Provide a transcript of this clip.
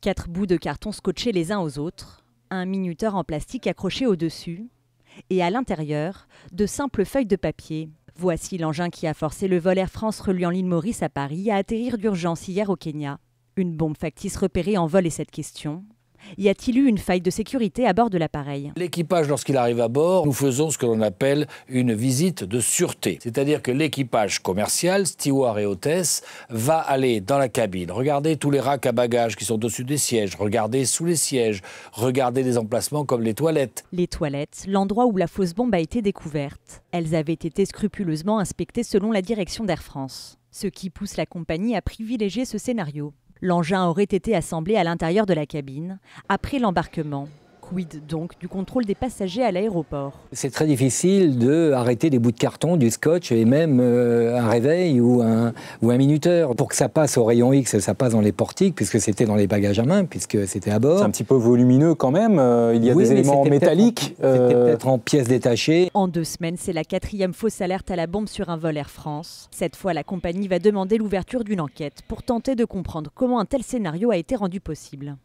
4 bouts de carton scotchés les uns aux autres, un minuteur en plastique accroché au-dessus, et à l'intérieur, de simples feuilles de papier. Voici l'engin qui a forcé le vol Air France reliant l'île Maurice à Paris à atterrir d'urgence hier au Kenya. Une bombe factice repérée en vol est cette question. Y a-t-il eu une faille de sécurité à bord de l'appareil? L'équipage, lorsqu'il arrive à bord, nous faisons ce que l'on appelle une visite de sûreté. C'est-à-dire que l'équipage commercial, steward et hôtesse, va aller dans la cabine, regarder tous les racks à bagages qui sont au-dessus des sièges, regarder sous les sièges, regarder des emplacements comme les toilettes. Les toilettes, l'endroit où la fausse bombe a été découverte. Elles avaient été scrupuleusement inspectées selon la direction d'Air France. Ce qui pousse la compagnie à privilégier ce scénario. L'engin aurait été assemblé à l'intérieur de la cabine, après l'embarquement. Quid donc du contrôle des passagers à l'aéroport? C'est très difficile d'arrêter des bouts de carton, du scotch et même un réveil ou un minuteur. Pour que ça passe au rayon X, ça passe dans les portiques, puisque c'était dans les bagages à main, puisque c'était à bord. C'est un petit peu volumineux quand même, il y a des éléments métalliques. C'était peut-être en pièces détachées. En 2 semaines, c'est la 4e fausse alerte à la bombe sur un vol Air France. Cette fois, la compagnie va demander l'ouverture d'une enquête pour tenter de comprendre comment un tel scénario a été rendu possible.